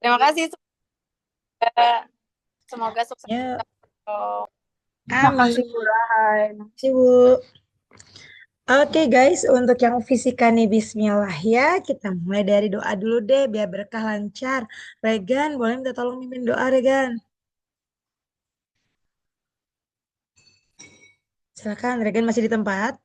Terima kasih. Semoga sukses. Ya, Amin. makasih Bu Rahai. Makasih Bu. Oke guys, untuk yang fisika nih Bismillah ya. Kita mulai dari doa dulu deh biar berkah lancar. Regan, boleh minta tolong mimpin doa Regan? Silakan, Regan masih di tempat?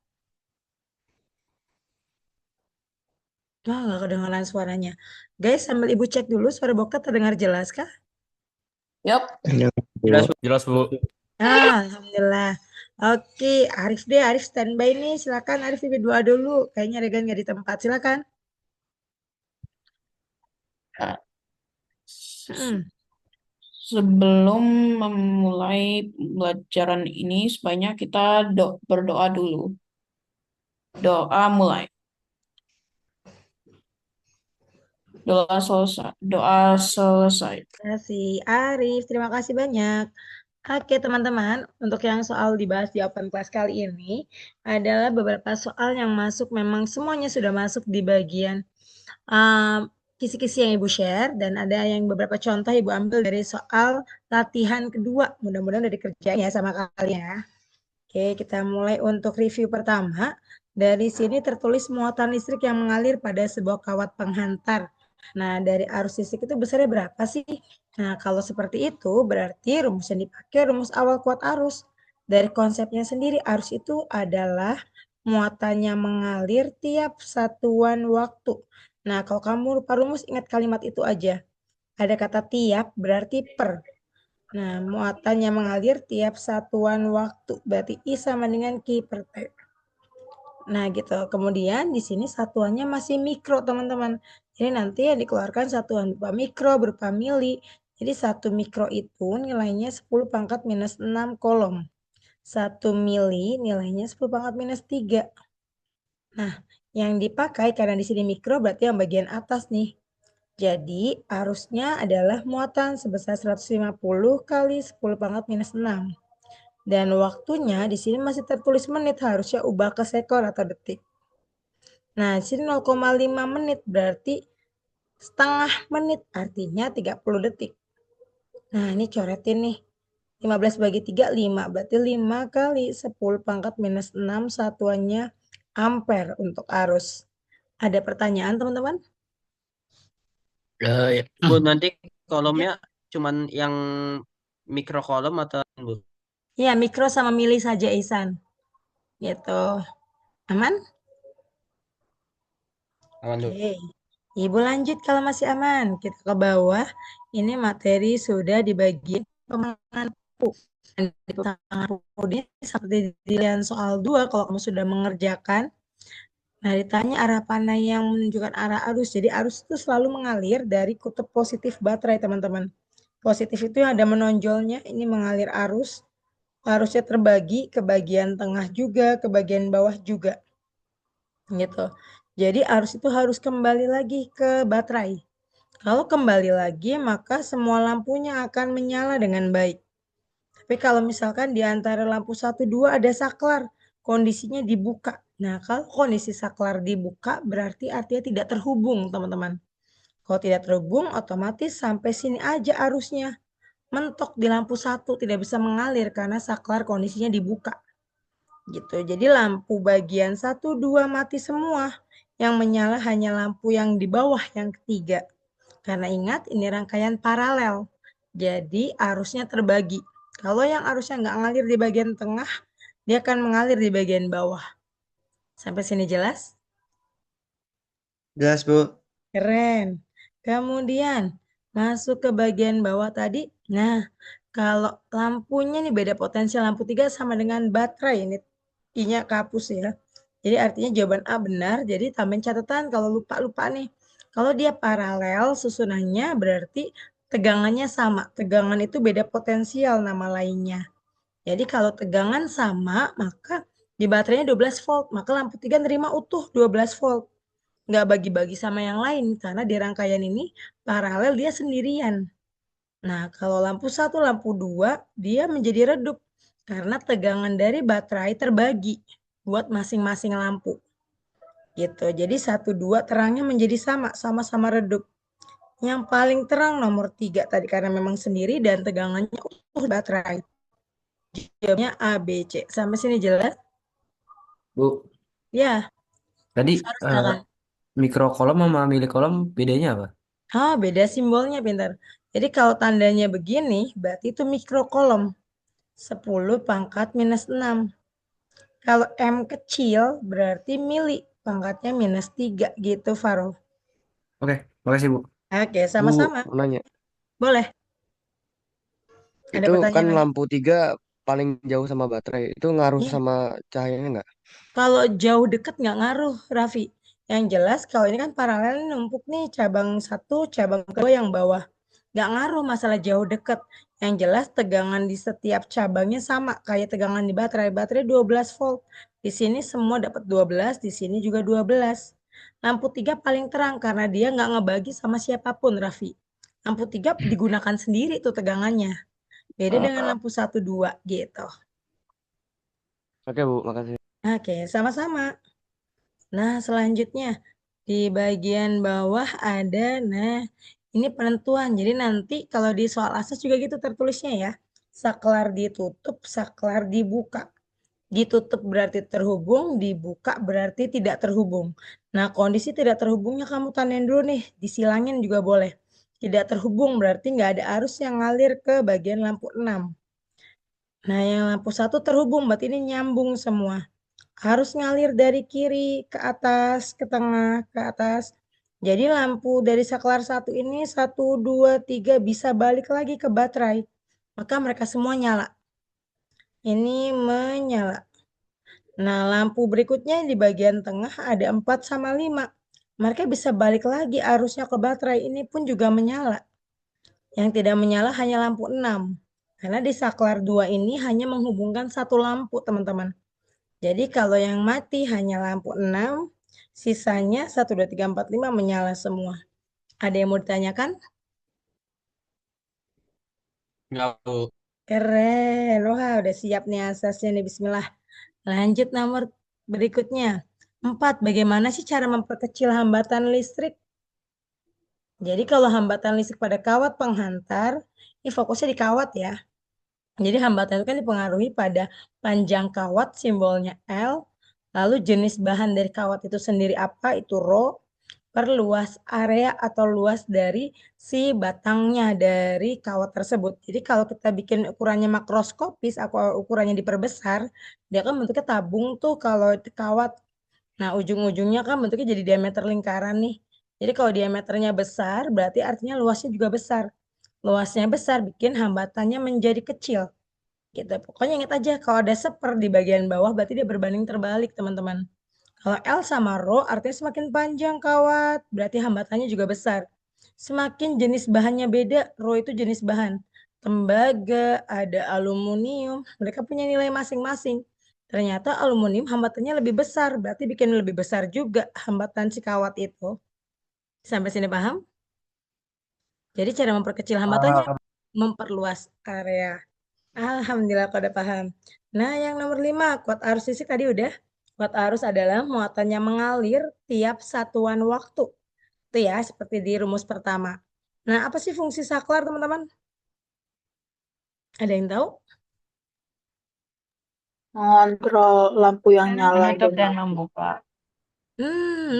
Nggak kedengaran suaranya. Guys, sambil Ibu cek dulu suara Bokta terdengar jelas kah? Yap, Jelas, jelas, Bu. Bu. Jelas, Bu. Alhamdulillah. Oke, Arif deh, Arif standby nih. Silakan Arif pimpin doa dulu. Kayaknya Regan nggak di tempat. Silakan. Nah, Mm-mm. sebelum memulai pelajaran ini, sebaiknya kita berdoa dulu. Doa mulai. Doa selesai. Doa selesai. Terima kasih Arif, terima kasih banyak. Oke teman-teman, untuk yang soal dibahas di open class kali ini adalah beberapa soal yang masuk, memang semuanya sudah masuk di bagian kisi-kisi yang Ibu share, dan ada yang beberapa contoh Ibu ambil dari soal latihan kedua. Mudah-mudahan udah dikerjain ya sama kalian ya. Oke, kita mulai untuk review pertama. Dari sini tertulis muatan listrik yang mengalir pada sebuah kawat penghantar. Nah, dari arus listrik itu besarnya berapa sih? Nah, kalau seperti itu berarti rumus yang dipakai rumus awal kuat arus. Dari konsepnya sendiri, arus itu adalah muatannya mengalir tiap satuan waktu. Nah, kalau kamu lupa rumus, ingat kalimat itu aja. Ada kata tiap berarti per. Nah, muatan yang mengalir tiap satuan waktu. Berarti I sama dengan Q per T. Nah, gitu. Kemudian di sini satuannya masih mikro, teman-teman. Jadi nanti yang dikeluarkan satuan berupa mikro, berupa mili. Jadi 1 mikro itu nilainya 10 pangkat minus 6 kolom. 1 mili nilainya 10 pangkat minus 3. Nah, yang dipakai karena di sini mikro berarti yang bagian atas nih. Jadi arusnya adalah muatan sebesar 150 kali 10 pangkat minus 6. Dan waktunya di sini masih tertulis menit, harusnya ubah ke sekon atau detik. Nah, di sini 0,5 menit berarti setengah menit, artinya 30 detik. Nah, ini coretin nih. 15 bagi 3, 5. Berarti 5 kali 10 pangkat minus 6 satuannya ampere untuk arus. Ada pertanyaan, teman-teman? Ya. Bu, nanti Ya. kolomnya cuman yang mikro kolom atau Bu? Iya, mikro sama mili saja, Ihsan. Gitu. Aman? Aman, Bu. Oke. Ibu lanjut kalau masih aman. Kita ke bawah. Ini materi sudah dibagi pemanganan lampu. Dan di pemanganan lampu ini seperti dilihat soal 2 kalau kamu sudah mengerjakan. Nah, ditanya arah panah yang menunjukkan arah arus. Jadi arus itu selalu mengalir dari kutub positif baterai, teman-teman. Positif itu yang ada menonjolnya, ini mengalir arus. Arusnya terbagi ke bagian tengah juga, ke bagian bawah juga. Gitu. Jadi arus itu harus kembali lagi ke baterai. Kalau kembali lagi, maka semua lampunya akan menyala dengan baik. Tapi kalau misalkan di antara lampu 1, 2 ada saklar, kondisinya dibuka. Nah, kalau kondisi saklar dibuka, berarti artinya tidak terhubung, teman-teman. Kalau tidak terhubung, otomatis sampai sini aja arusnya. Mentok di lampu 1, tidak bisa mengalir karena saklar kondisinya dibuka. Gitu. Jadi lampu bagian 1, 2 mati semua. Yang menyala hanya lampu yang di bawah, yang ketiga. Karena ingat, ini rangkaian paralel. Jadi arusnya terbagi. Kalau yang arusnya nggak ngalir di bagian tengah, dia akan mengalir di bagian bawah. Sampai sini jelas? Jelas, Bu. Keren. Kemudian masuk ke bagian bawah tadi. Nah, kalau lampunya nih beda potensial, lampu 3 sama dengan baterai. Ini I-nya kapus ya. Jadi artinya jawaban A benar. Jadi tambahin catatan kalau lupa-lupa nih. Kalau dia paralel susunannya berarti tegangannya sama. Tegangan itu beda potensial nama lainnya. Jadi kalau tegangan sama, maka di baterainya 12 volt. Maka lampu 3 nerima utuh 12 volt. Nggak bagi-bagi sama yang lain. Karena di rangkaian ini paralel dia sendirian. Nah, kalau lampu 1, lampu 2, dia menjadi redup. Karena tegangan dari baterai terbagi buat masing-masing lampu. Gitu. Jadi 1, 2 terangnya menjadi sama, sama-sama redup. Yang paling terang nomor 3 tadi karena memang sendiri dan tegangannya utuh baterai. Jawabnya A, B, C. Sampai sini jelas? Bu, Ya, tadi harus silakan. mikrokolom sama milikolom bedanya apa? Oh, beda simbolnya pintar. Jadi kalau tandanya begini, berarti itu mikrokolom. 10 pangkat minus 6. Kalau M kecil, berarti mili. Pangkatnya minus 3 gitu, Faro. Oke, makasih Bu. Oke, Bu, sama-sama. mau nanya. Boleh. Ada Itu kan pertanyaan lagi? lampu 3 paling jauh sama baterai. Itu ngaruh Iya. sama cahayanya nggak? Kalau jauh deket nggak ngaruh, Raffi. Yang jelas kalau ini kan paralel numpuk nih cabang satu, cabang kedua yang bawah. Nggak ngaruh masalah jauh deket. Yang jelas tegangan di setiap cabangnya sama kayak tegangan di baterai. Baterai 12 volt. Di sini semua dapat 12, di sini juga 12. Lampu 3 paling terang karena dia nggak ngebagi sama siapapun, Raffi. Lampu 3 digunakan sendiri tuh tegangannya. Beda dengan lampu 1, 2 gitu. Oke Bu, makasih. Oke, sama-sama. Nah, selanjutnya di bagian bawah ada, nah ini penentuan. Jadi nanti kalau di soal asas juga gitu tertulisnya ya. Saklar ditutup, saklar dibuka. Ditutup berarti terhubung, dibuka berarti tidak terhubung. Nah, kondisi tidak terhubungnya kamu tandain dulu nih, disilangin juga boleh. Tidak terhubung berarti nggak ada arus yang ngalir ke bagian lampu 6. Nah, yang lampu 1 terhubung berarti ini nyambung semua. Harus ngalir dari kiri ke atas, ke tengah, ke atas. Jadi lampu dari saklar 1 ini 1, 2, 3 bisa balik lagi ke baterai. Maka mereka semua nyala. Ini menyala. Nah, lampu berikutnya di bagian tengah ada 4 sama 5. Mereka bisa balik lagi arusnya ke baterai. Ini pun juga menyala. Yang tidak menyala hanya lampu 6. Karena di saklar 2 ini hanya menghubungkan satu lampu, teman-teman. Jadi kalau yang mati hanya lampu 6, sisanya 1, 2, 3, 4, 5 menyala semua. Ada yang mau ditanyakan? Nggak, Bu. Keren. Wah, udah siap nih asasnya nih. Bismillah. Lanjut nomor berikutnya. 4. Bagaimana sih cara memperkecil hambatan listrik? Jadi kalau hambatan listrik pada kawat penghantar, ini fokusnya di kawat ya. Jadi hambatan itu kan dipengaruhi pada panjang kawat simbolnya L, lalu jenis bahan dari kawat itu sendiri apa, itu rho, per luas area atau luas dari si batangnya dari kawat tersebut. Jadi kalau kita bikin ukurannya makroskopis, ukurannya diperbesar, dia kan bentuknya tabung tuh kalau itu kawat. Nah, ujung-ujungnya kan bentuknya jadi diameter lingkaran nih. Jadi kalau diameternya besar, berarti artinya luasnya juga besar. Luasnya besar bikin hambatannya menjadi kecil gitu. Pokoknya ingat aja kalau ada seper di bagian bawah berarti dia berbanding terbalik, teman-teman. Kalau L sama rho artinya semakin panjang kawat, berarti hambatannya juga besar. Semakin jenis bahannya beda, rho itu jenis bahan. Tembaga, ada aluminium, mereka punya nilai masing-masing. Ternyata aluminium hambatannya lebih besar, berarti bikin lebih besar juga hambatan si kawat itu. Sampai sini paham? Jadi cara memperkecil hambatannya memperluas area. Alhamdulillah kau udah paham. Nah, yang nomor 5, kuat arus listrik tadi udah. Kuat arus adalah muatannya mengalir tiap satuan waktu. Itu ya, seperti di rumus pertama. Nah, apa sih fungsi saklar, teman-teman? Ada yang tahu? Mengontrol lampu yang nyala Menutup dan mati. membuka.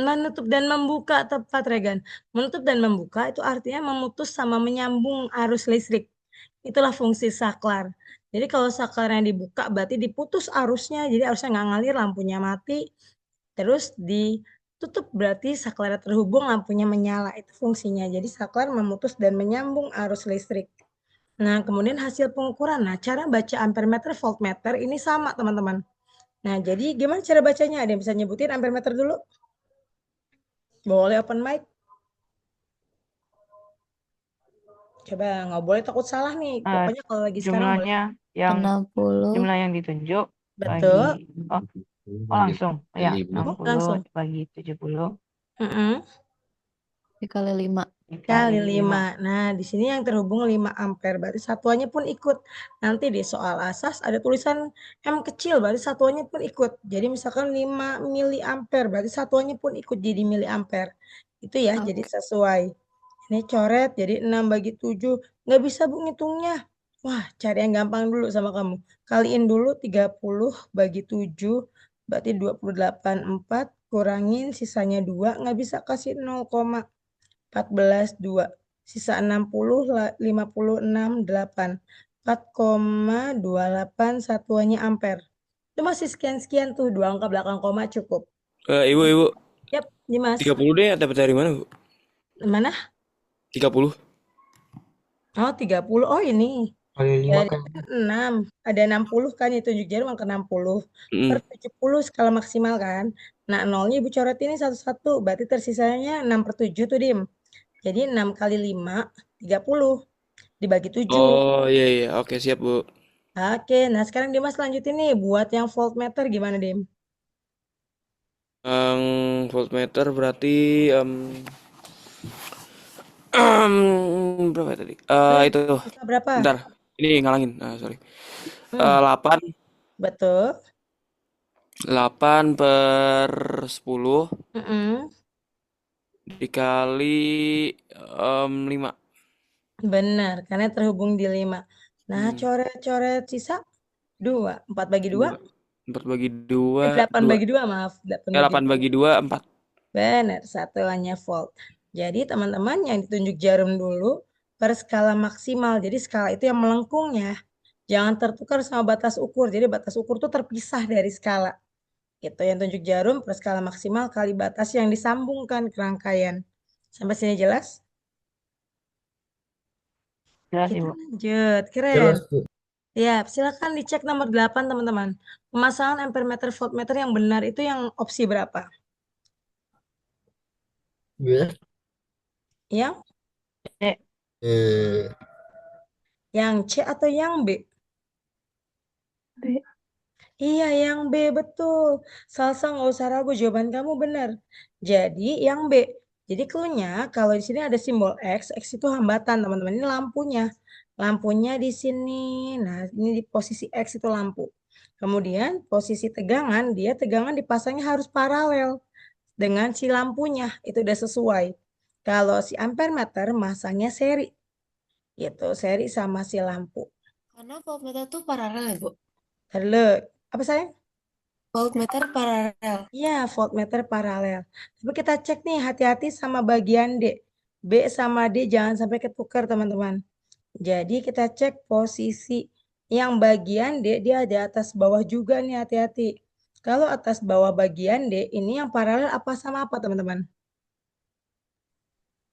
Menutup dan membuka, tepat Regan. Menutup dan membuka itu artinya memutus sama menyambung arus listrik. Itulah fungsi saklar. Jadi kalau saklarnya dibuka berarti diputus arusnya, jadi arusnya nggak ngalir, lampunya mati. Terus ditutup berarti saklar terhubung, lampunya menyala. Itu fungsinya. Jadi saklar memutus dan menyambung arus listrik. Nah, kemudian hasil pengukuran. Nah, cara baca ampermeter, voltmeter ini sama, teman-teman. Nah, jadi gimana cara bacanya? Ada yang bisa nyebutin ampermeter dulu? Boleh open mic? Coba, nggak boleh takut salah nih. Eh, Pokoknya kalau lagi sekarang boleh. Jumlahnya yang 60. jumlah yang ditunjuk Betul. bagi langsung ya 5 Langsung. 60 bagi 70 Mm-mm. dikali 5. Kali dikali 5. Nah, di sini yang terhubung 5 ampere. Berarti satuannya pun ikut. Nanti di soal asas ada tulisan M kecil, berarti satuannya pun ikut. Jadi misalkan 5 mili ampere, berarti satuannya pun ikut jadi mili ampere. Itu ya, jadi Oke. sesuai. Ini coret jadi 6 bagi 7. Nggak bisa Bu ngitungnya. Wah, cari yang gampang dulu sama kamu. Kaliin dulu 30 bagi 7. Berarti 28,4. Kurangin sisanya 2. Nggak bisa kasih 0,14,2. Sisa 60, 56, 8. 4,28 satuannya ampere. Itu masih sekian-sekian tuh. 2 angka belakang koma cukup. Ibu, Yap, Dimas. 30 deh dapat dari mana, Bu? Mana? 30. Oh, 30. Oh, ini. Kali 5 Dari kan. 6. Ada 60 kan ya, tunjuk jarum angka 60. Per Mm. 70 skala maksimal kan. Nah, nolnya Ibu coret ini satu-satu. Berarti tersisanya 6/7 tuh, Dim. Jadi 6 kali 5, 30. Dibagi 7. Oh iya, oke siap Bu. Oke, nah sekarang Dimas lanjutin nih. Buat yang voltmeter gimana, Dim? Yang voltmeter berarti berapa tadi? Itu Sisa berapa? bentar. Ini ngalangin. Sorry. Hmm, 8 betul. 8/10 Mm-mm. dikali 5. Benar, karena terhubung di 5. Nah, coret-coret sisa 2. 4 bagi 2. 4 bagi 2, 8 2. bagi 2, maaf. 8 bagi 8 bagi 2, 4. Benar, satuannya volt. Jadi teman-teman yang ditunjuk jarum dulu per skala maksimal. Jadi skala itu yang melengkung ya. Jangan tertukar sama batas ukur. Jadi batas ukur itu terpisah dari skala. Itu yang tunjuk jarum per skala maksimal kali batas yang disambungkan ke rangkaian. Sampai sini jelas? Jelas, Kita Ibu. lanjut. Keren. Siap, silakan dicek nomor 8 teman-teman. Pemasangan ampere meter voltmeter yang benar itu yang opsi berapa? Yang Eh, yang C atau yang B? B. Iya, yang B betul. Salsa nggak usah ragu, jawaban kamu benar. Jadi yang B. Jadi clue-nya kalau di sini ada simbol X, X itu hambatan teman-teman. Ini lampunya. Lampunya di sini. Nah, ini di posisi X itu lampu. Kemudian posisi tegangan, dia tegangan dipasangnya harus paralel dengan si lampunya. Itu udah sesuai. Kalau si ampere meter masangnya seri. Gitu, seri sama si lampu. Karena voltmeter tuh paralel ya, Bu. Terus, apa sayang? Voltmeter paralel. Iya, voltmeter paralel. Tapi kita cek nih, hati-hati sama bagian D. B sama D jangan sampai ketukar, teman-teman. Jadi kita cek posisi yang bagian D, dia ada atas bawah juga nih, hati-hati. Kalau atas bawah bagian D, ini yang paralel apa sama apa, teman-teman?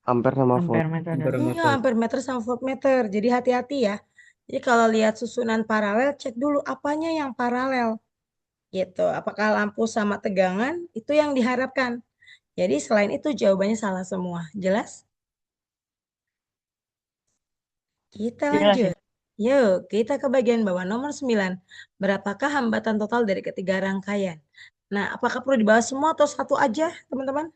Ampere sama volt. Ampere meter dan Iya, ampere meter sama voltmeter. Jadi hati-hati ya. Jadi kalau lihat susunan paralel, cek dulu apanya yang paralel. Gitu. Apakah lampu sama tegangan? Itu yang diharapkan. Jadi selain itu jawabannya salah semua. Jelas? Kita jelas, lanjut. Yuk, kita ke bagian bawah nomor 9. Berapakah hambatan total dari ketiga rangkaian? Nah, apakah perlu dibahas semua atau satu aja, teman-teman?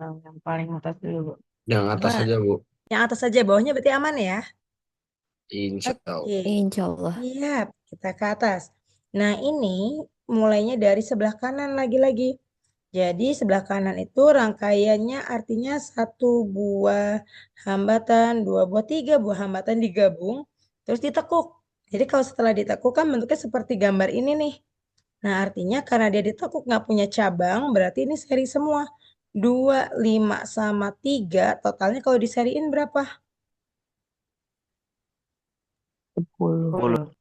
yang paling atas dulu, Bu. Yang atas Wah, aja, Bu. yang atas saja, bawahnya berarti aman ya? Insya Allah. Oke. Insya Allah. Siap, kita ke atas. Nah, ini mulainya dari sebelah kanan lagi-lagi. Jadi sebelah kanan itu rangkaiannya artinya satu buah hambatan, dua buah, tiga buah hambatan digabung, terus ditekuk. Jadi kalau setelah ditekuk kan bentuknya seperti gambar ini nih. Nah artinya karena dia ditekuk nggak punya cabang, berarti ini seri semua. 2, 5, sama 3, totalnya kalau diseriin berapa? 10.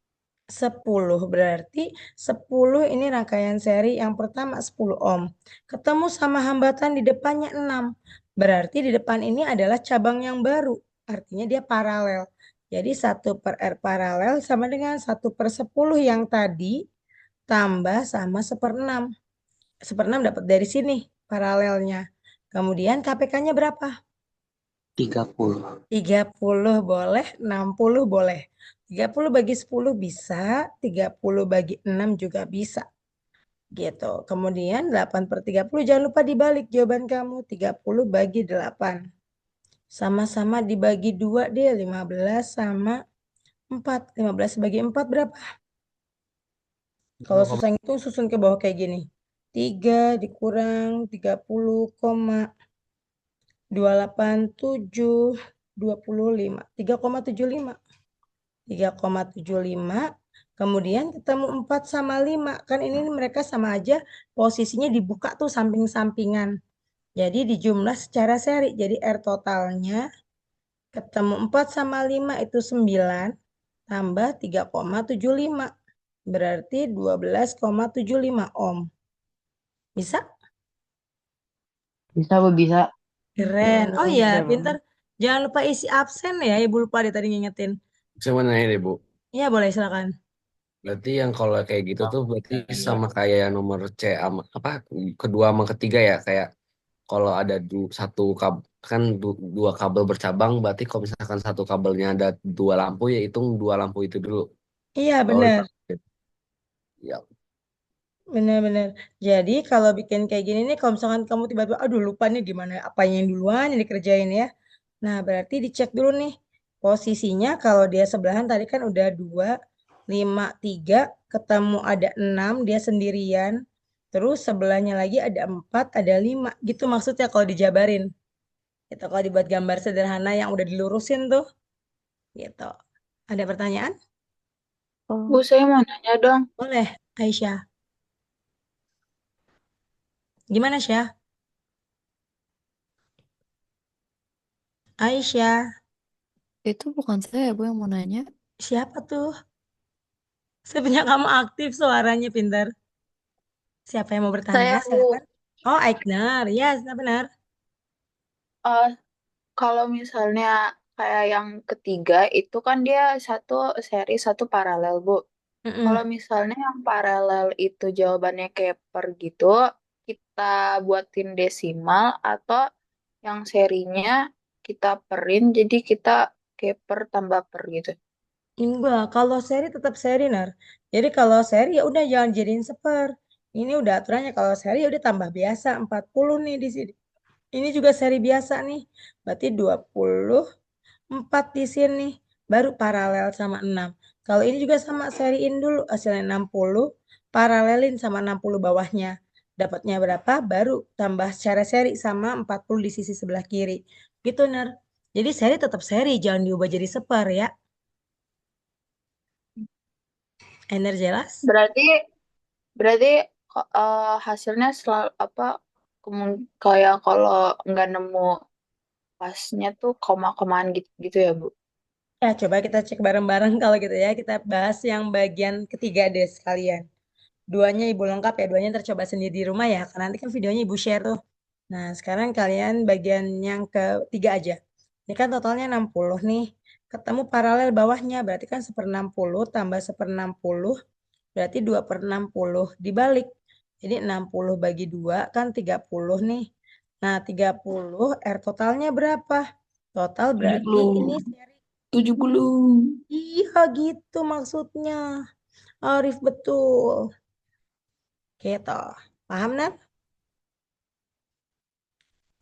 10, berarti 10 ini rangkaian seri yang pertama 10 ohm. Ketemu sama hambatan di depannya 6. Berarti di depan ini adalah cabang yang baru. Artinya dia paralel. Jadi 1/R paralel sama dengan 1/10 yang tadi tambah sama 1/6. 1/6 dapat dari sini paralelnya. Kemudian KPK-nya berapa? 30. 30 boleh, 60 boleh. 30 bagi 10 bisa, 30 bagi 6 juga bisa. Gitu. Kemudian 8/30 jangan lupa dibalik jawaban kamu. 30 bagi 8. Sama-sama dibagi 2 deh, 15 sama 4. 15 bagi 4 berapa? Kalau susah itu susun ke bawah kayak gini. 3 dikurang 30, 287, 25, 3,75. 3,75. Kemudian ketemu 4 sama 5. Kan ini mereka sama aja posisinya dibuka tuh samping-sampingan. Jadi dijumlah secara seri. Jadi R totalnya ketemu 4 sama 5 itu 9 tambah 3,75. Berarti 12,75 ohm. Bisa? Bisa, Bu, bisa. Keren. Oh iya, Bisa, Bu. pintar. Jangan lupa isi absen ya. Ibu lupa deh tadi ngingetin. Saya mau nanya deh, Bu. Iya, boleh silakan. Berarti yang kalau kayak gitu tuh berarti sama kayak yang nomor C sama apa kedua sama ketiga ya kayak kalau ada satu kan dua kabel bercabang berarti kalau misalkan satu kabelnya ada dua lampu ya hitung dua lampu itu dulu. Iya, Oh benar. ya. Benar-benar. Jadi kalau bikin kayak gini nih, kalau misalkan kamu tiba-tiba, aduh lupa nih gimana, apa yang duluan yang dikerjain ya. Nah, berarti dicek dulu nih posisinya. Kalau dia sebelahan tadi kan udah 2, 5, 3, ketemu ada 6, dia sendirian. Terus sebelahnya lagi ada 4, ada 5. Gitu maksudnya kalau dijabarin. Gitu, kalau dibuat gambar sederhana yang udah dilurusin tuh. Gitu. Ada pertanyaan? Bu, saya mau nanya dong. Boleh, Aisyah. Gimana, Syah? Aisyah, Itu bukan saya, Bu, yang mau nanya. siapa tuh? Sebenarnya kamu aktif suaranya pintar. Siapa yang mau bertanya? Saya, Bu, Silakan. Oh, Aiknar. Ya, benar. eh, kalau misalnya kayak yang ketiga itu kan dia satu seri satu paralel, Bu. Kalau Mm-mm. misalnya yang paralel itu jawabannya keper gitu, kita buatin desimal atau yang serinya kita perin jadi kita keper tambah per gitu. Enggak, kalau seri tetap seri, Nar. Jadi kalau seri ya udah jangan jadiin seper. Ini udah aturannya kalau seri ya udah tambah biasa 40 nih di sini. Ini juga seri biasa nih. Berarti 24 di sini. Baru paralel sama 6. Kalau ini juga sama seriin dulu hasilnya 60, paralelin sama 60 bawahnya. Dapatnya berapa? Baru tambah secara seri sama 40 di sisi sebelah kiri. Gitu, Nar. Jadi seri tetap seri, jangan diubah jadi seper ya. Ener jelas? Berarti berarti hasilnya selalu apa kayak kalau nggak nemu pasnya tuh koma-komaan gitu gitu ya, Bu. Ya, coba kita cek bareng-bareng kalau gitu ya. Kita bahas yang bagian ketiga deh sekalian. Duanya ibu lengkap ya, duanya tercoba sendiri di rumah ya. Karena nanti kan videonya ibu share tuh. Nah, sekarang kalian bagian yang ketiga aja. Ini kan totalnya 60 nih. Ketemu paralel bawahnya, berarti kan 1/60 tambah 1/60, berarti 2/60. Dibalik. Jadi 60 bagi 2 kan 30 nih. Nah, 30 R totalnya berapa? Total berarti ini 70. seri. 70. Iya gitu maksudnya. Arif betul. Gitu. Paham, Nan?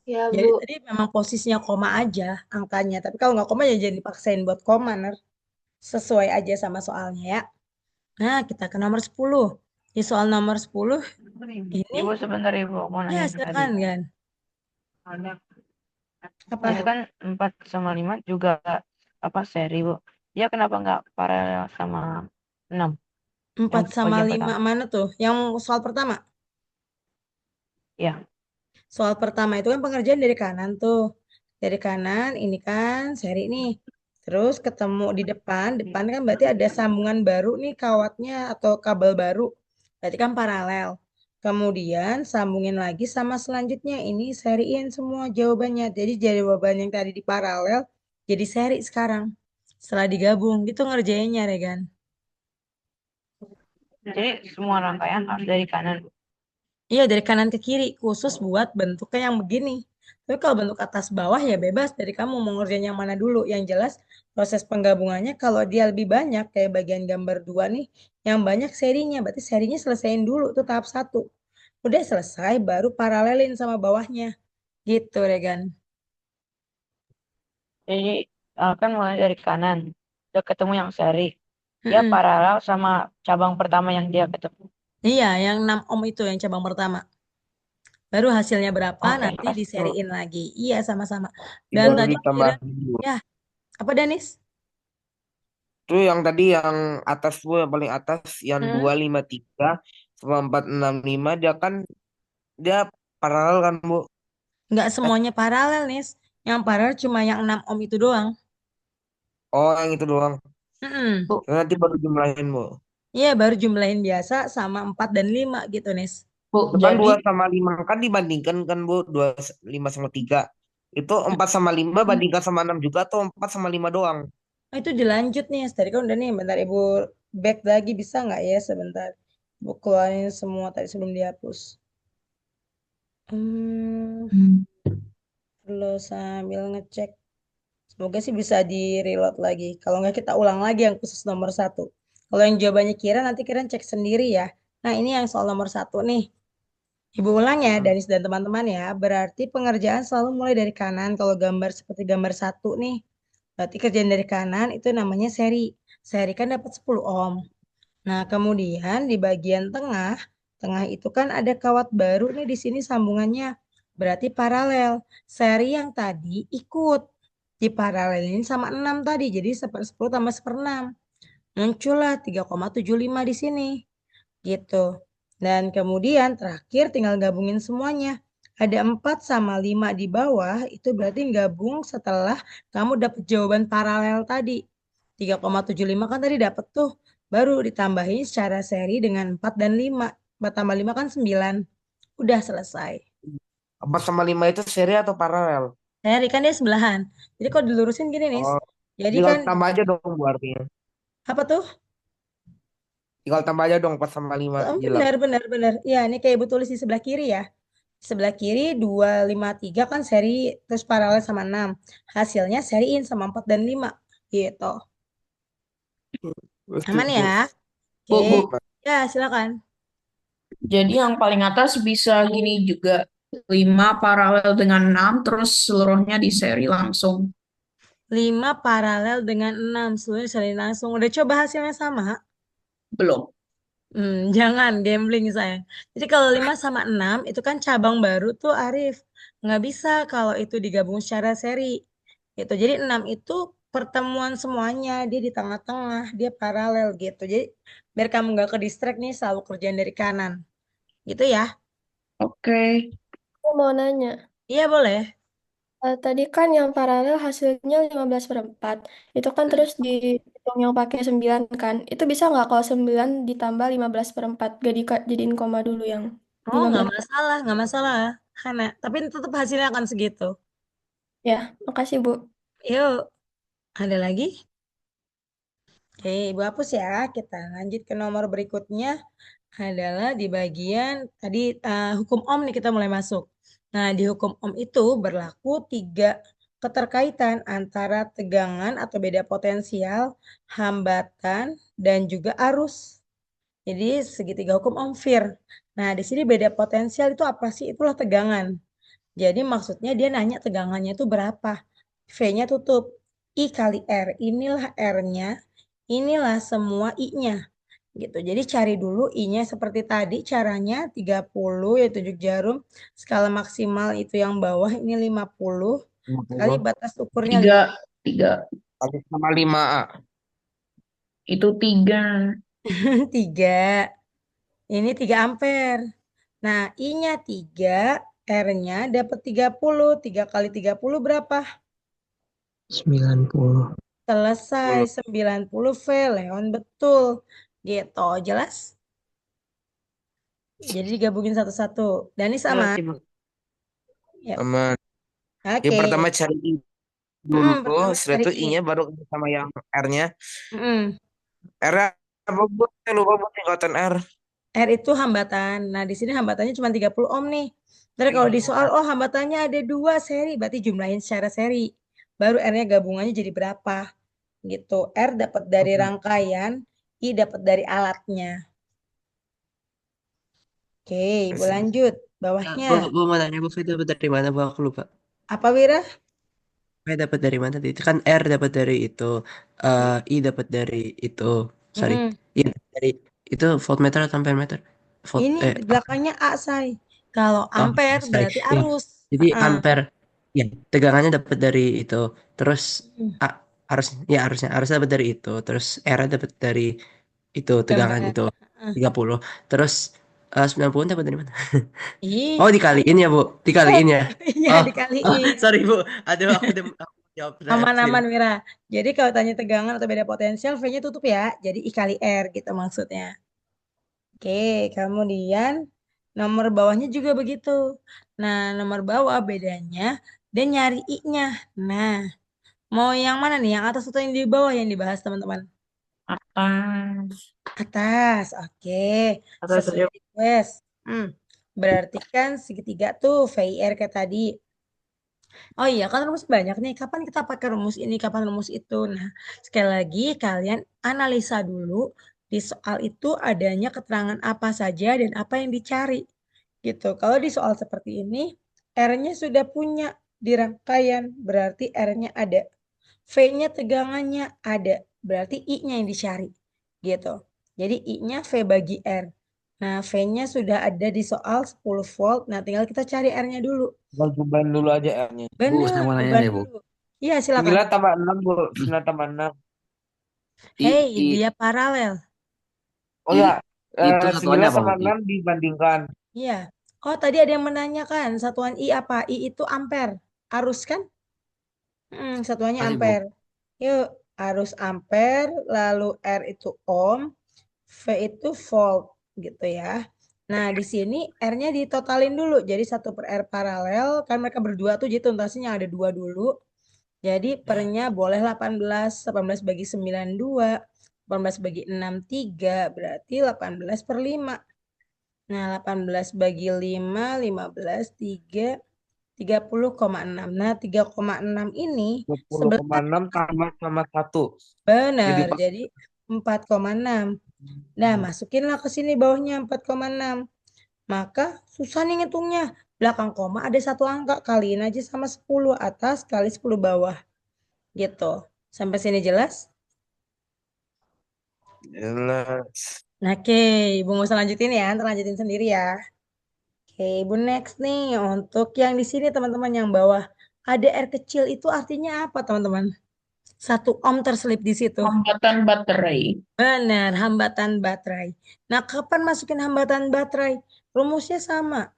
Ya, Jadi Bu. tadi memang posisinya koma aja angkanya. Tapi kalau nggak koma ya jangan dipaksain buat koma, Ner. Sesuai aja sama soalnya ya. Nah, kita ke nomor 10. Di soal nomor 10 ini, Ibu sebentar, Ibu, mau ya nanya tadi. silakan kan. Apa? Itu kan 4 sama 5 juga apa seri, Bu. Dia kenapa nggak paralel sama 6 yang 4 sama bagian 5 pertama? mana tuh? Yang soal pertama. Ya, Soal pertama itu kan pengerjaan dari kanan tuh. Dari kanan ini kan seri nih. Terus ketemu di depan. Depan kan berarti ada sambungan baru nih kawatnya atau kabel baru. Berarti kan paralel. Kemudian sambungin lagi sama selanjutnya. Ini seriin semua jawabannya. Jadi jawaban yang tadi di paralel jadi seri sekarang. Setelah digabung gitu ngerjainnya, Regan. jadi semua rangkaian harus dari kanan, Bu. Iya, dari kanan ke kiri, khusus buat bentuknya yang begini. Tapi kalau bentuk atas bawah ya bebas dari kamu mau ngerjain yang mana dulu. Yang jelas proses penggabungannya kalau dia lebih banyak, kayak bagian gambar 2 nih, yang banyak serinya. Berarti serinya selesaiin dulu tuh tahap 1. Udah selesai, baru paralelin sama bawahnya. Gitu, Regan. Jadi kan mulai dari kanan, udah ketemu yang seri. Dia Mm-mm. paralel sama cabang pertama yang dia ketemu. Iya, yang 6 ohm itu yang cabang pertama. Baru hasilnya berapa Oke, nanti pas bro. diseriin lagi. Iya, sama-sama. Dan Baru tadi ditambah kira dua. ya, apa Danis? Tuh yang tadi yang atas tuh yang paling atas yang Hmm? 253 sama 465 dia paralel kan Bu? Nggak Eh, semuanya paralel, Nis. Yang paralel cuma yang 6 ohm itu doang. oh yang itu doang. Mm-mm. Bu, Nanti baru jumlahin Bu. Iya, baru jumlahin biasa sama 4 dan 5 gitu, Nis. Bu, Itu kan jadi 2 sama 5 kan dibandingkan kan Bu, 5 sama 3. Itu 4 sama 5 Hmm. bandingkan sama 6 juga atau 4 sama 5 doang? Nah, itu dilanjut nih. Tadi kan udah nih, bentar Ibu back lagi bisa nggak ya sebentar. Ibu keluarin semua tadi sebelum dihapus. Hmm, perlu sambil ngecek. Semoga sih bisa di reload lagi. Kalau nggak kita ulang lagi yang khusus nomor satu. Kalau yang jawabannya Kira nanti Kira cek sendiri ya. Nah ini yang soal nomor satu nih. Ibu ulang ya, Hmm. Danis dan teman-teman ya. Berarti pengerjaan selalu mulai dari kanan. Kalau gambar seperti gambar satu nih. Berarti kerjaan dari kanan itu namanya seri. Seri kan dapat 10 ohm. Nah, kemudian di bagian tengah, tengah itu kan ada kawat baru nih di sini sambungannya. Berarti paralel. Seri yang tadi ikut diparalelin sama 6 tadi. Jadi 1/10 tambah 1/6. Muncullah 3,75 di sini. Gitu. Dan kemudian terakhir tinggal gabungin semuanya. Ada 4 sama 5 di bawah, itu berarti gabung setelah kamu dapat jawaban paralel tadi. 3,75 kan tadi dapat tuh. Baru ditambahin secara seri dengan 4 dan 5. 4 tambah 5 kan 9. Udah selesai. 4 sama 5 itu seri atau paralel? Seri kan dia sebelahan. Jadi kalau dilurusin gini nih. Oh, Jadi tinggal kan, tambah aja dong Bu artinya. apa tuh? Tinggal tambah aja dong 4 sama 5 Oh, jelas. benar, benar, benar. Ya, ini kayak ibu tulis di sebelah kiri ya. Sebelah kiri 253 kan seri terus paralel sama 6. Hasilnya seriin sama 4 dan 5 gitu. Betul Aman Bu. ya? Bu, Oke. Bu. Ya, silakan. Jadi yang paling atas bisa gini juga. 5 paralel dengan 6, terus seluruhnya di seri langsung. 5 paralel dengan 6 seluruhnya seri langsung. Udah coba hasilnya sama? Belum. Jangan gambling saya. Jadi kalau 5 sama 6 itu kan cabang baru tuh Arif. Nggak bisa kalau itu digabung secara seri. Gitu. Jadi 6 itu pertemuan semuanya. Dia di tengah-tengah. Dia paralel gitu. Jadi biar kamu nggak ke distract nih selalu kerjaan dari kanan. Gitu ya. Oke. Aku mau nanya, Iya boleh. tadi kan yang paralel hasilnya 15/4. Itu kan terus dihitung yang pakai 9 kan. Itu bisa nggak kalau 9 ditambah 15/4? Gak jadiin koma dulu yang Oh nggak 15. masalah. Nggak masalah. Hana. Tapi tetap hasilnya akan segitu. Ya, makasih Bu. Yuk. Ada lagi? Oke, Ibu hapus ya. Kita lanjut ke nomor berikutnya adalah di bagian tadi hukum Ohm nih kita mulai masuk. Nah, di hukum Ohm itu berlaku 3 keterkaitan antara tegangan atau beda potensial, hambatan, dan juga arus. Jadi segitiga hukum Ohm FIR. Nah, di sini beda potensial itu apa sih? Itulah tegangan. Jadi maksudnya dia nanya tegangannya itu berapa. V-nya tutup. I kali R. Inilah R-nya. Inilah semua I-nya. Gitu. Jadi cari dulu I-nya seperti tadi. Caranya 30 ya tunjuk jarum. Skala maksimal itu yang bawah ini 50. Kali 50 batas ukurnya Tiga. 3. kali sama 5A. Itu 3. 3. Ini 3 ampere. Nah, I-nya 3. R-nya dapat 30. 3 kali 30 berapa? 90. Selesai 90 V, Leon betul. Gitu, jelas? Jadi digabungin satu-satu. Dani sama? Ngerti, Bu. Ya. Aman. Yang Oke. pertama cari I dulu, Pertama setelah cari itu I. I-nya baru sama yang R-nya. Mm. R-nya apa Bu? Saya lupa Bu tingkatan R. R itu hambatan. Nah, di sini hambatannya cuma 30 ohm nih. Terus kalau di soal, oh hambatannya ada 2 seri, berarti jumlahin secara seri. Baru R-nya gabungannya jadi berapa? Gitu. R dapat dari rangkaian, I dapat dari alatnya. Oke, Ibu lanjut. Bawahnya. Bu mau nanya, Bu Fai dapat dari mana, Bu? Aku lupa. Apa, Wira? Fai dapat dari mana? Itu kan R dapat dari itu. I dapat dari itu. Sorry. Mm-mm. Iya, dari itu voltmeter atau ampermeter? Ini di belakangnya A, say. Kalau Oh, ampere sorry. berarti Ya, arus. jadi Heeh. ampere, ya tegangannya dapat dari itu. Terus Hmm, harusnya dapat dari itu. Terus R dapat dari itu tegangan ampere. itu Heeh. 30. Terus 90 dapat dari mana? Ih, Oh, dikaliin ya, Bu. Dikaliin ya. iya Oh, dikaliin. sorry, Bu. Aduh, aku jawab saya sendiri. Aman-aman Wira. Jadi kalau tanya tegangan atau beda potensial, V-nya tutup ya. Jadi I kali R gitu maksudnya. Oke, kemudian nomor bawahnya juga begitu. Nah, nomor bawah bedanya dia nyari I-nya. Nah, mau yang mana nih? Yang atas atau yang di bawah yang dibahas teman-teman? Atas. Atas, oke. Atas Sesuai aja. request. Berarti kan segitiga tuh VIR kayak tadi. Oh iya, kan rumus banyak nih. Kapan kita pakai rumus ini, kapan rumus itu. Nah, sekali lagi kalian analisa dulu di soal itu adanya keterangan apa saja dan apa yang dicari. Gitu. Kalau di soal seperti ini, R-nya sudah punya di rangkaian, berarti R-nya ada. V-nya tegangannya ada, berarti I-nya yang dicari. Gitu. Jadi I-nya V bagi R. Nah, V-nya sudah ada di soal 10 volt. Nah, tinggal kita cari R-nya dulu. Tinggal cobain dulu aja R-nya. Bu, saya Bener, mau nanya beban nih, Bu. dulu. Iya, silakan. 9 tambah 6, Bu. 9 tambah 6. Hei, I, dia paralel. Oh I, ya, itu satuannya 9 apa, Bu? sama 6 dibandingkan. Iya. Oh, tadi ada yang menanyakan satuan I apa? I itu ampere. Arus kan? Satuannya Masih, Bu. ampere. Yuk, arus ampere, lalu R itu ohm, V itu volt, gitu ya. Nah, di sini R-nya ditotalin dulu. Jadi 1 per R paralel. Kan mereka berdua tuh, jadi tuntasnya ada 2 dulu. Jadi pernya boleh 18. 18 bagi 9, 2. 18 bagi 6, 3. Berarti 18 per 5. Nah, 18 bagi 5, 15, 3, 30,6. Nah, 3,6 ini sebenarnya 20,6 tambah sama 1. Jadi benar. Jadi 4,6. Nah, masukinlah ke sini bawahnya 4,6. Maka susah nih ngitungnya. Belakang koma ada satu angka. Kaliin aja sama 10 atas kali 10 bawah. Gitu. Sampai sini jelas? jelas. Nah, oke. Ibu nggak usah lanjutin ya. Ntar lanjutin sendiri ya. Oke, Ibu next nih. Untuk yang di sini teman-teman yang bawah. Ada R kecil itu artinya apa teman-teman? 1 ohm terselip di situ. Hambatan baterai. Benar, hambatan baterai. Nah, kapan masukin hambatan baterai? Rumusnya sama.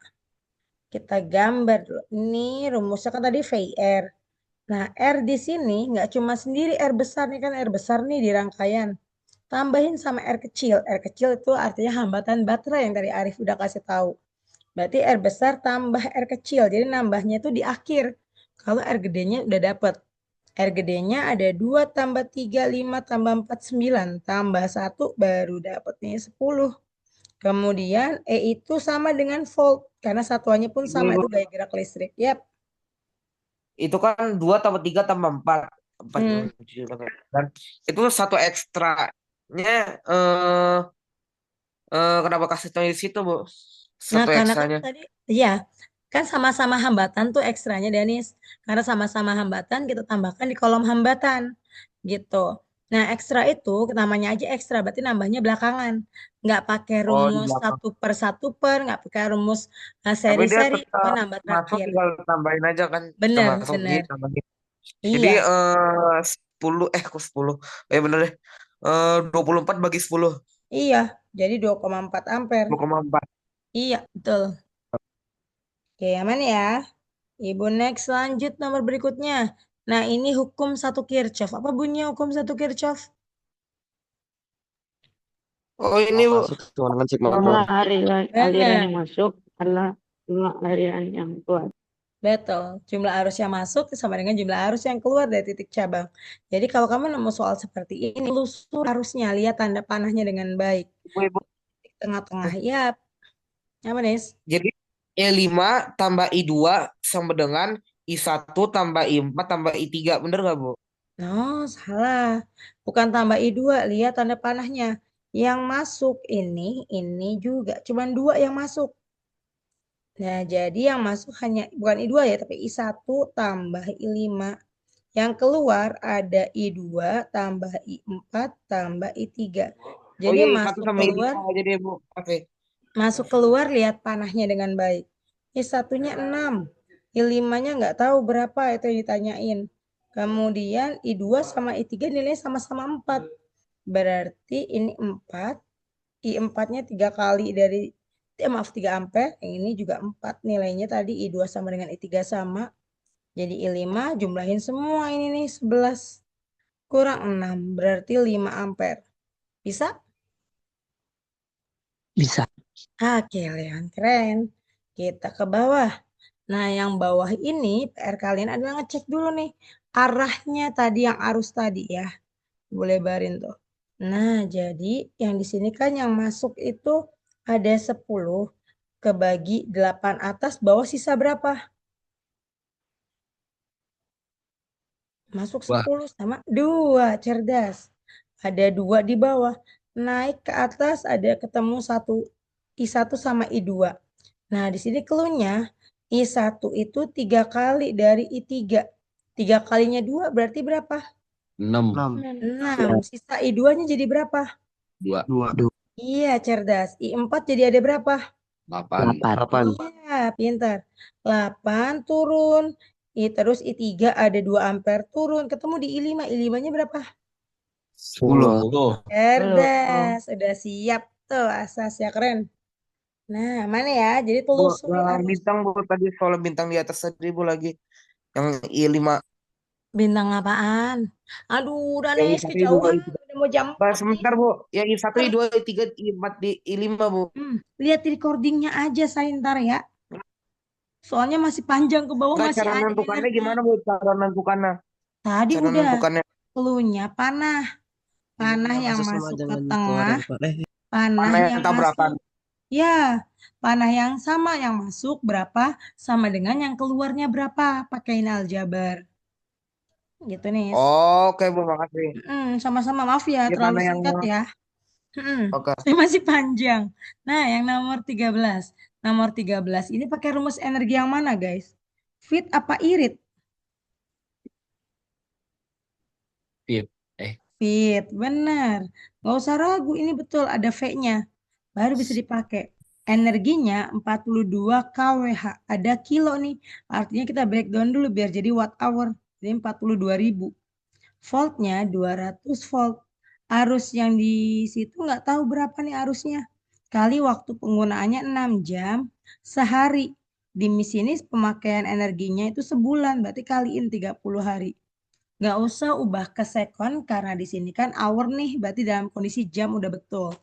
Kita gambar dulu. Ini rumusnya kan tadi VIR. Nah, R di sini nggak cuma sendiri R besar nih kan R besar nih di rangkaian. Tambahin sama R kecil. R kecil itu artinya hambatan baterai yang tadi Arif udah kasih tahu. Berarti R besar tambah R kecil. Jadi nambahnya itu di akhir. Kalau R gedenya udah dapet. R gedenya ada 2 tambah 3, 5 tambah 4, 9. Tambah 1 baru dapetnya 10. Kemudian E itu sama dengan volt. Karena satuannya pun sama, itu gaya gerak listrik. Yap. Itu kan 2 tambah 3 tambah 4. 4 Hmm. dan itu satu ekstranya eh kenapa kasih tahu di situ, Bu? Nah, Satu karena kan ekstranya. tadi, iya, kan sama-sama hambatan tuh ekstranya, Danis. Karena sama-sama hambatan, kita tambahkan di kolom hambatan. Gitu. Nah, ekstra itu, namanya aja ekstra, berarti nambahnya belakangan. Nggak pakai Oh, di rumus belakang. satu per, nggak pakai rumus Tapi dia seri-seri, pokoknya tetap nambah masuk, terakhir. tinggal tambahin aja kan. Kita Bener, masuk ini bener. tambahin. Jadi Iya, 10 kok 10. Bener deh. 24 bagi 10. iya. Jadi 2,4 ampere. 2,4. Iya, betul. Oke, aman ya. Ibu next lanjut nomor berikutnya. Nah, ini hukum 1 Kirchhoff. Apa bunyinya hukum 1 Kirchhoff? Oh, ini, Kalau Bu. masuk sama dengan sigma Jumlah keluar. aliran Benar, yang masuk adalah jumlah aliran yang keluar. betul. Jumlah arus yang masuk sama dengan jumlah arus yang keluar dari titik cabang. Jadi kalau kamu nemu soal seperti ini, lusur arusnya, lihat tanda panahnya dengan baik. Ibu, Ibu. Titik tengah-tengah, ya. Apa, Nis? Jadi E5 tambah I2 sama dengan I1 tambah I4 tambah I3. Bener nggak, Bu? Oh, salah. Bukan tambah I2, lihat tanda panahnya. Yang masuk ini juga. Cuman 2 yang masuk. Nah, jadi yang masuk hanya, bukan I2 ya, tapi I1 tambah I5. Yang keluar ada I2 tambah I4 tambah I3. Oh Jadi iya, I1 sama I5 aja deh, Bu. Oke. masuk keluar lihat panahnya dengan baik. I1-nya 6. I5-nya nggak tahu berapa itu yang ditanyain. Kemudian I2 sama I3 nilainya sama-sama 4. Berarti ini 4. I4-nya 3 kali dari, maaf 3 ampere. Yang ini juga 4 nilainya tadi. I2 sama dengan I3 sama. Jadi I5 jumlahin semua ini nih 11 kurang 6. Berarti 5 ampere. Bisa? Bisa. Oke, Leon, keren. Kita ke bawah. Nah, yang bawah ini PR kalian adalah ngecek dulu nih arahnya tadi yang arus tadi ya. Boleh barin tuh. Nah, jadi yang di sini kan yang masuk itu ada 10 kebagi 8 atas, bawah sisa berapa? Masuk Wah, 10 sama 2, cerdas. Ada 2 di bawah. Naik ke atas ada ketemu I1 sama I2. Nah, di sini cluenya I1 itu 3 kali dari I3. 3 kalinya 2 berarti berapa? 6, 6. Sisa I2-nya jadi berapa? 2, Iya, cerdas. I4 jadi ada berapa? 8. 8. Iya, pintar. 8 turun. Terus I3 ada 2 ampere turun. Ketemu di I5. I5-nya berapa? 10. Cerdas. Udah siap tuh asasnya keren. Nah, mana ya? Jadi Bu, telusuri yang arus. bintang Bu tadi soal bintang di atas tadi Bu lagi. Yang I5, Bintang apaan? Aduh, udah yang Nes I1, I2, kejauhan. I3. Udah mau jam 4 nih. Sebentar Bu, yang I1, Ntar, I2, I3, I4, di I5 Bu. lihat recordingnya aja saya ntar ya. Soalnya masih panjang ke bawah Enggak, masih cara ada nentukannya energi. gimana Bu? Cara nentukannya. Tadi Cara udah nentukannya. cluenya panah. Panah Yang yang masuk sama masuk ke dengan tengah, keluaran Pak. panah Mana yang yang tabrakan? masuk. Ya, panah yang sama yang masuk berapa sama dengan yang keluarnya berapa. Pakein aljabar. Gitu nih. Oke Bu, makasih. Sama-sama maaf ya Di terlalu mana yang singkat ya. oke. Saya masih panjang. Nah, yang nomor 13. Nomor 13 ini pakai rumus energi yang mana, guys? Fit apa irit? Fit. Fit, benar. Nggak usah ragu, ini betul ada V-nya. Baru bisa dipakai. Energinya 42 kWh. Ada kilo nih. Artinya kita breakdown dulu biar jadi watt hour. Jadi 42.000. Voltnya 200 volt. Arus yang di situ nggak tahu berapa nih arusnya. Kali waktu penggunaannya 6 jam sehari. Di sini pemakaian energinya itu sebulan. Berarti kaliin 30 hari. Nggak usah ubah ke sekon karena di sini kan hour nih. Berarti dalam kondisi jam udah betul.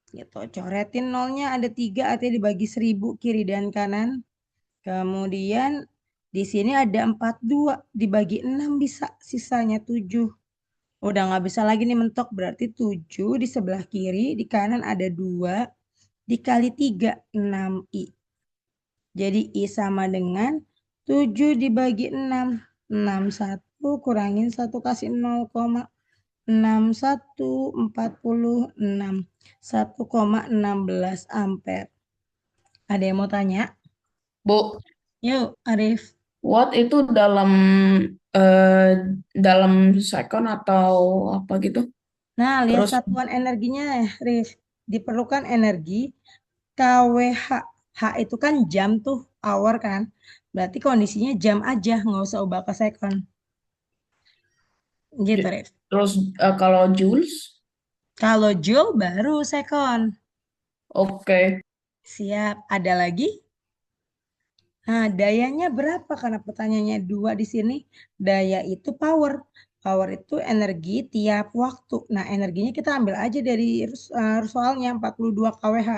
Gitu. Coretin nolnya ada 3 artinya dibagi 1000 kiri dan kanan. Kemudian di sini ada 42 dibagi 6 bisa sisanya 7. Udah nggak bisa lagi nih mentok berarti 7 di sebelah kiri, di kanan ada 2 dikali 3 6i. Jadi i sama dengan 7 dibagi 6. 61 kurangin 1 kasih 0,6146 1,16 ampere. Ada yang mau tanya? Bu, Yuk, Arif. watt itu dalam second atau apa gitu? Nah, lihat Terus satuan energinya, Rif. Diperlukan energi kWh. H itu kan jam tuh, hour kan. Berarti kondisinya jam aja, nggak usah ubah ke second. Gitu, Rif. terus kalau joules? Kalau joule baru second. Oke. Siap. Ada lagi? Nah, dayanya berapa? Karena pertanyaannya 2 di sini. Daya itu power. Power itu energi tiap waktu. Nah, energinya kita ambil aja dari soalnya 42 kWh.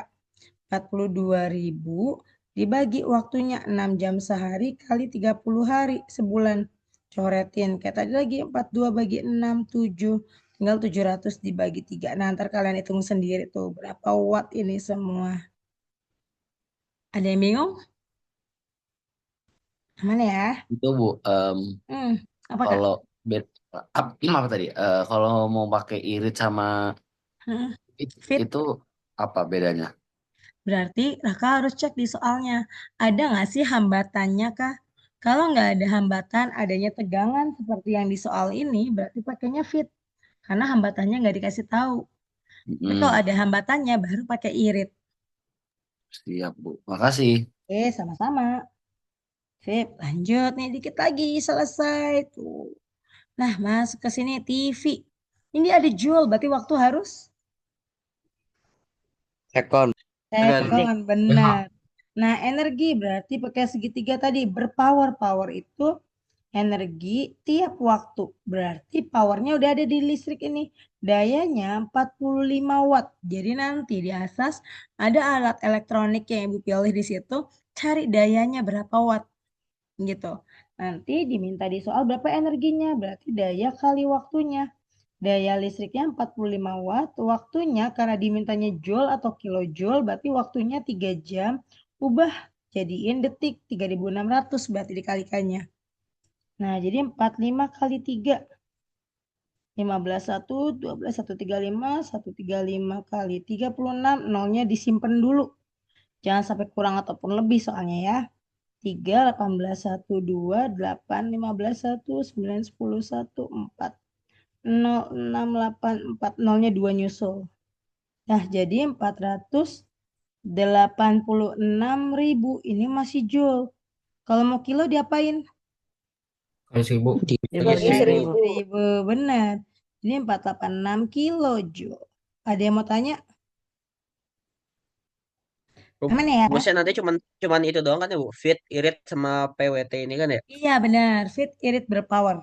42.000 dibagi waktunya 6 jam sehari kali 30 hari sebulan. Coretin. Kayak tadi lagi 42 bagi 6, 7. Tinggal 700 dibagi 3. Nah, ntar kalian hitung sendiri tuh berapa watt ini semua. Ada yang bingung? Mana ya? Itu Bu, Apa Kak? kalau apa tadi? Kalau mau pakai irit sama Fit. itu apa bedanya? Berarti Raka harus cek di soalnya. Ada nggak sih hambatannya Kak? Kalau nggak ada hambatan, adanya tegangan seperti yang di soal ini, berarti pakainya fit. Karena hambatannya nggak dikasih tahu. Tapi kalau ada hambatannya, baru pakai irit. Siap Bu, makasih. sama-sama. Sip, lanjut nih dikit lagi selesai tuh. Nah, masuk ke sini TV. Ini ada joule, berarti waktu harus Second. second, benar. Nah, energi berarti pakai segitiga tadi berpower. Power itu energi tiap waktu. Berarti powernya udah ada di listrik ini. Dayanya 45 watt. Jadi nanti di atas ada alat elektronik yang Ibu pilih di situ. Cari dayanya berapa watt gitu. Nanti diminta di soal berapa energinya. Berarti daya kali waktunya. Daya listriknya 45 watt. Waktunya karena dimintanya joule atau kilojoule. Berarti waktunya 3 jam. Ubah jadiin detik. 3600 berarti dikalikannya. Nah, jadi 45 kali 3. 15, 1, 12, 135, 135 kali 36. Nolnya disimpan dulu. Jangan sampai kurang ataupun lebih soalnya ya. 3, 18, 1, 2, 8, 15, 1, 9, 10, 1, 4. 0, 6, 8, 4. Nolnya 2 nyusul. Nah, jadi 486.000. Ini masih joule. Kalau mau kilo diapain? Kali 1000. Bagi 1000. 1000, benar. Ini 486 kilojoule. Ada yang mau tanya? Aman ya? Rumusnya nanti cuman itu doang kan ya Bu? Fit, irit, sama PWT ini kan ya? Iya benar. Fit, irit, berpower.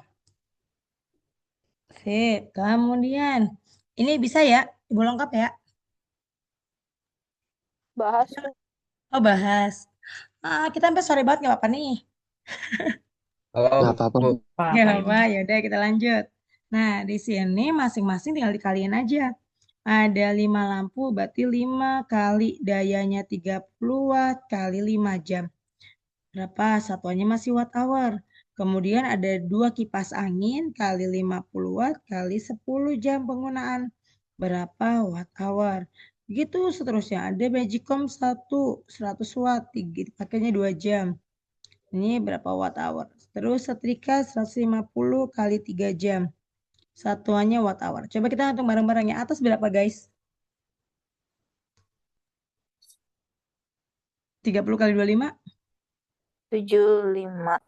Sip. Kemudian ini bisa ya? Ibu lengkap ya? Bahas. Oh bahas. Kita sampai sore banget nggak apa-apa nih. Nggak apa-apa, Bu. Nggak apa-apa. Ya udah kita lanjut. Nah di sini masing-masing tinggal dikaliin aja. Ada 5 lampu, berarti 5 kali dayanya 30 watt kali 5 jam. Berapa? Satuannya masih watt hour. Kemudian ada 2 kipas angin kali 50 watt kali 10 jam penggunaan. Berapa watt hour? Begitu seterusnya. Ada Magicom 100 watt, pakainya 2 jam. Ini berapa watt hour? Terus setrika 150 kali 3 jam. Satuannya watt hour. Coba kita hitung bareng-bareng. Yang atas berapa guys? 30 kali 25? 75.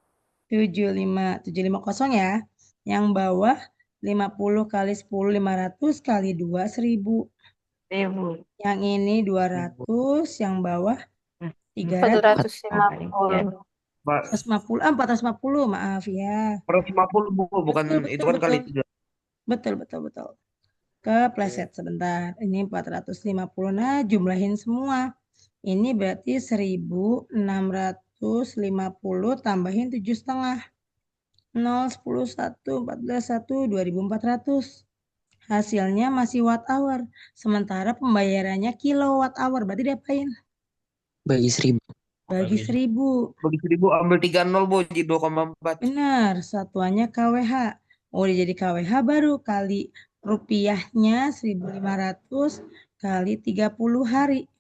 750 ya. Yang bawah 50 kali 10 500 kali 2 1000. Yang ini 200, yang bawah 300. 450. 450, maaf ya. 450 Bu, bukan Betul, itu betul, kan kali betul. 3. Betul. Kepleset sebentar. Ini 450. Nah, jumlahin semua. Ini berarti 1650 tambahin 7,5. 0, 10, 1, 14, 1, 2400. Hasilnya masih watt hour. Sementara pembayarannya kilowatt hour. Berarti diapain? Bagi 1000. Bagi 1000. Bagi 1000 ambil 30 Bu, jadi 2,4. Benar, satuannya KWH. Oh, udah jadi KWH baru kali rupiahnya 1.500 kali 30 hari.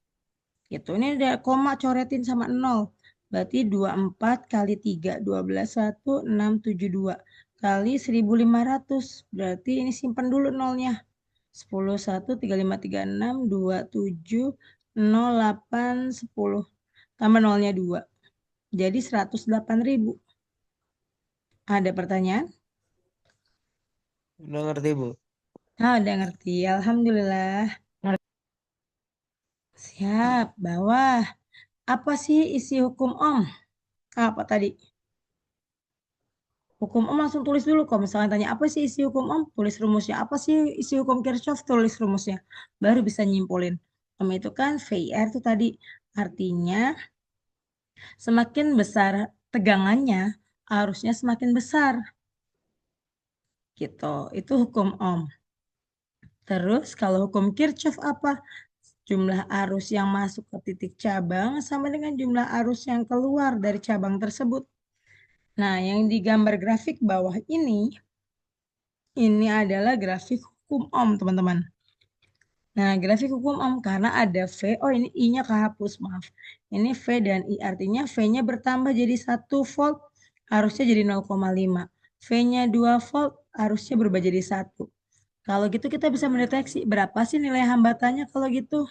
Gitu. Ini ada koma coretin sama 0. Berarti 24 kali 3, 12, 1, 6, 7, 2. Kali 1.500. Berarti ini simpan dulu nolnya. 10, 1, 3, 5, 3, 6, 2, 7, 0, 8, 10. Tambah nolnya 2. Jadi 108.000. Ada pertanyaan? Udah ngerti Bu? Udah ngerti. Alhamdulillah. Siap. Bawah. Apa sih isi hukum Ohm? Apa tadi? Hukum Ohm langsung tulis dulu. Kalau misalnya tanya apa sih isi hukum Ohm, tulis rumusnya. Apa sih isi hukum Kirchhoff, tulis rumusnya. Baru bisa nyimpulin. Ohm itu kan VIR itu tadi. Artinya semakin besar tegangannya, arusnya semakin besar. Gitu. Itu hukum Ohm. Terus kalau hukum Kirchhoff apa? Jumlah arus yang masuk ke titik cabang sama dengan jumlah arus yang keluar dari cabang tersebut. Nah, yang digambar grafik bawah ini adalah grafik hukum Ohm, teman-teman. Nah, grafik hukum Ohm karena ada V, oh ini I-nya kehapus, maaf. Ini V dan I, artinya V-nya bertambah jadi 1 volt, arusnya jadi 0,5. V-nya 2 volt, arusnya berubah jadi 1. Kalau gitu kita bisa mendeteksi berapa sih nilai hambatannya kalau gitu?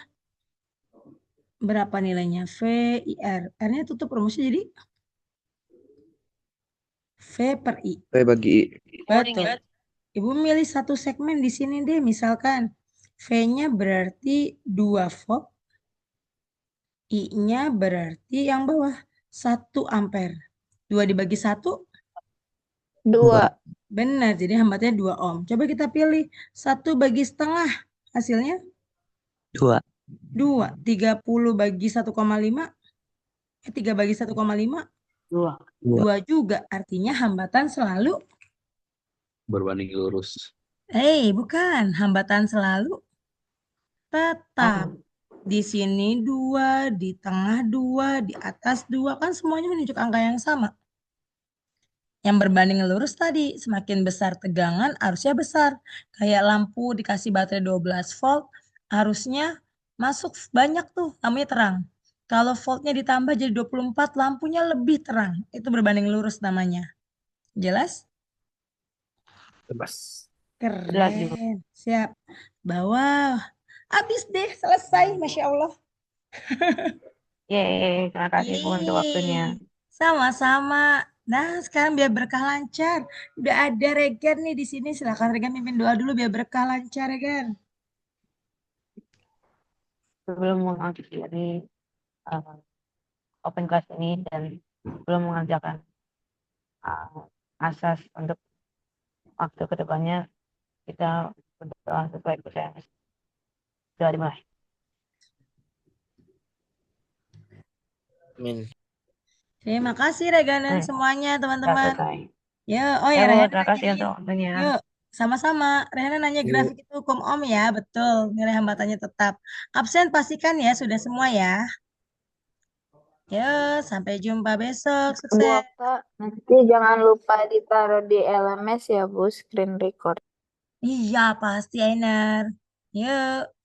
Berapa nilainya? V, I, R. R-nya tutup rumusnya jadi V per I. V bagi I. Betul. Ibu milih satu segmen di sini deh, misalkan V-nya berarti 2 volt, I-nya berarti yang bawah 1 ampere. 2 dibagi 1, 2. benar, jadi hambatannya 2 ohm. Coba kita pilih 1 bagi setengah, hasilnya 2. 2. 30 bagi 1,5, 3 bagi 1,5, 2. 2 juga. Artinya hambatan selalu, Berbanding lurus. bukan, hambatan selalu tetap. Di sini 2, di tengah 2, di atas 2, kan semuanya menunjuk angka yang sama. Yang berbanding lurus tadi, semakin besar tegangan arusnya besar. Kayak lampu dikasih baterai 12 volt, arusnya masuk banyak tuh, lampunya terang. Kalau voltnya ditambah jadi 24, lampunya lebih terang. Itu berbanding lurus namanya. Jelas? Bebas. Jelas, Ibu. Keren. Siap. Bawah. Habis deh, selesai. Masya Allah. Yeay, terima kasih Bu untuk waktunya. Sama-sama. Nah, sekarang biar berkah lancar. Udah ada Regan nih di sini. Silakan Regan pimpin doa dulu biar berkah lancar, Regan. Sebelum mengakhiri open class ini dan belum mengerjakan asas untuk waktu kedepannya, kita berdoa sesuai kepercayaan. Doa dimulai. Amin. Terima kasih Regan dan semuanya, Sudah teman-teman. selesai. Yuk, oh Ya ya Bu, Rehan terima kasih nanya. untuk waktunya. Yuk, sama-sama. Rehan nanya grafik itu hukum Ohm ya, betul. Nilai hambatannya tetap. Absen pastikan ya, sudah semua ya. Yuk, sampai jumpa besok. Bu Sukses. Okta, nanti jangan lupa ditaruh di LMS ya Bu, screen record. Iya, pasti Einer. Yuk.